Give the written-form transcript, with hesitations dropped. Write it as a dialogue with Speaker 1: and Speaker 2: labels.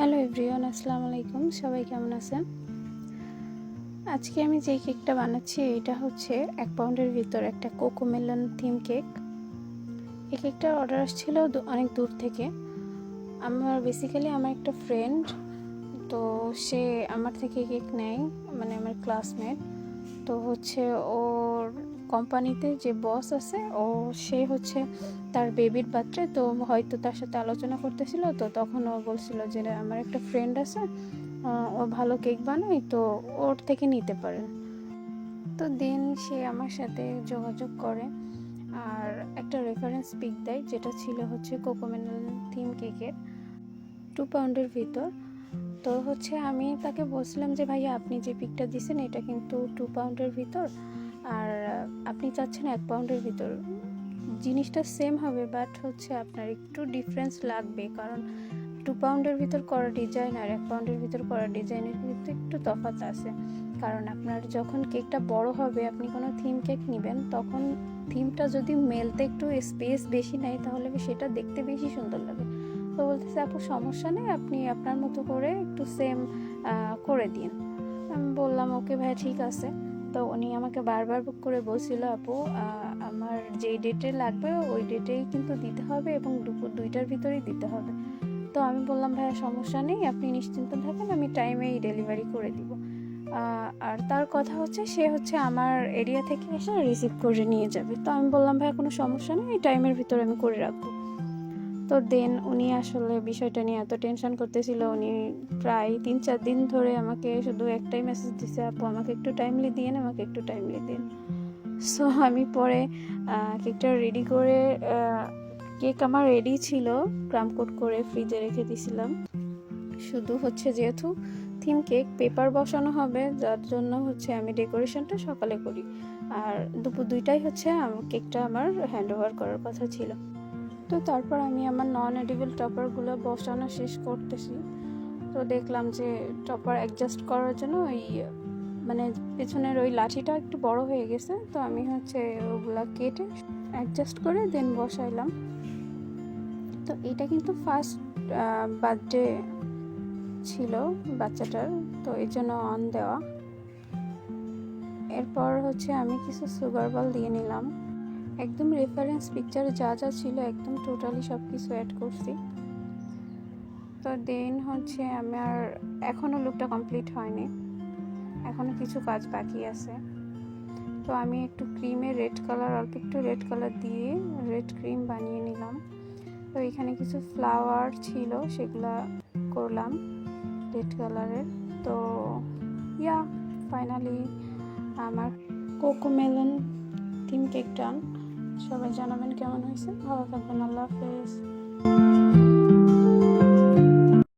Speaker 1: Hello everyone, আসসালামু আলাইকুম। সবাই কেমন আছেন? আজকে আমি যে কেকটা বানাচ্ছি এটা হচ্ছে 1 পাউন্ডের ভিতর একটা কোকোমেলন থিম কেক। এই কেকটার অর্ডার আসছিল অনেক দূর থেকে। বেসিক্যালি আমার একটা ফ্রেন্ড, তো সে আমার থেকে কেক নেয়, মানে আমার ক্লাসমেট। তো হচ্ছে ওর কোম্পানিতে যে বস আছে সে হচ্ছে তার বেবির বার্থডে, তো হয়তো তার সাথে আলোচনা করতেছিল। তো তখন ও বলছিল যে আমার একটা ফ্রেন্ড আছে, ও ভালো কেক বানায়, তো ওর থেকে নিতে পারেন। তো দেন সে আমার সাথে যোগাযোগ করে আর একটা রেফারেন্স পিক দেয়, যেটা ছিল হচ্ছে কোকোমেলন থিম কেকের 2 পাউন্ডের ভিতর। তো হচ্ছে আমি তাকে বলছিলাম যে ভাইয়া, আপনি যে পিকটা দিয়েছেন এটা কিন্তু 2 পাউন্ডের ভিতর, আর আপনি চাচ্ছেন 1 পাউন্ডের ভিতর। জিনিসটা সেম হবে, বাট হচ্ছে আপনার একটু ডিফারেন্স লাগবে, কারণ 2 পাউন্ডের ভিতর করা ডিজাইন আর 1 পাউন্ডের ভিতর করা ডিজাইনের ভিতরে একটু তফাৎ আছে। কারণ আপনার যখন কেকটা বড় হবে, আপনি কোনো থিম কেক নেবেন, তখন থিমটা যদি মেলতে একটু স্পেস বেশি নেয়, তাহলে সেটা দেখতে বেশি সুন্দর লাগে। তো বলতেছে, আপু সমস্যা নেই, আপনি আপনার মতো করে একটু সেম করে দিন। আমি বললাম ওকে ভাই, ঠিক আছে। তো উনি আমাকে বারবার করে বলছিল, আপু আমার যেই ডেটে লাগবে ওই ডেটেই কিন্তু দিতে হবে এবং দুপুর 2টার ভিতরেই দিতে হবে। তো আমি বললাম ভাইয়া সমস্যা নেই, আপনি নিশ্চিন্ত থাকেন, আমি টাইমেই ডেলিভারি করে দিব। আর তার কথা হচ্ছে সে হচ্ছে আমার এরিয়া থেকে এসে রিসিভ করে নিয়ে যাবে। তো আমি বললাম ভাইয়া কোনো সমস্যা নেই, এই টাইমের ভিতরে আমি করে রাখবো। তো দেন উনি আসলে বিষয়টা নিয়ে এত টেনশন করতেছিল, উনি প্রায় 3-4 দিন ধরে আমাকে শুধু একটাই মেসেজ দিছে, আপু আমাকে একটু টাইমলি দিন, আমাকে একটু টাইমলি দিন। সো আমি পরে কেকটা রেডি করে, কেক আমার রেডি ছিল, ক্রাম কোট করে ফ্রিজে রেখে দিয়েছিলাম। শুধু হচ্ছে যেহেতু থিম কেক, পেপার বসানো হবে, যার জন্য হচ্ছে আমি ডেকোরেশনটা সকালে করি, আর দুপুর 2টায় হচ্ছে কেকটা আমার হ্যান্ড ওভার করার কথা ছিল। তো তারপর আমি আমার নন এডিবল টপারগুলো বসানো শেষ করতেছি। তো দেখলাম যে টপার অ্যাডজাস্ট করার জন্য ওই মানে পেছনের ওই লাঠিটা একটু বড় হয়ে গেছে। তো আমি হচ্ছে ওগুলা কেটে অ্যাডজাস্ট করে দেন বসাইলাম। তো এটা কিন্তু ফার্স্ট বার্থডে ছিল বাচ্চাটার, তো এই জন্য অন দেওয়া। এরপর হচ্ছে আমি কিছু সুগার বল দিয়ে নিলাম, একদম রেফারেন্স পিকচারে যা যা ছিল একদম টোটালি সব কিছু অ্যাড করছি। তো দেন হচ্ছে আমার এখনও লুকটা কমপ্লিট হয়নি, এখনও কিছু কাজ বাকি আছে। তো আমি একটু ক্রিমে রেড কালার, অল্প একটু রেড কালার দিয়ে রেড ক্রিম বানিয়ে নিলাম। তো এখানে কিছু ফ্লাওয়ার ছিল, সেগুলা করলাম রেড কালারের। তো ফাইনালি আমার কোকোমেলন থিম কেক ডান। সবাই জানাবেন কেমন হয়েছে। ভালো থাকবেন। আল্লাহ হাফেজ।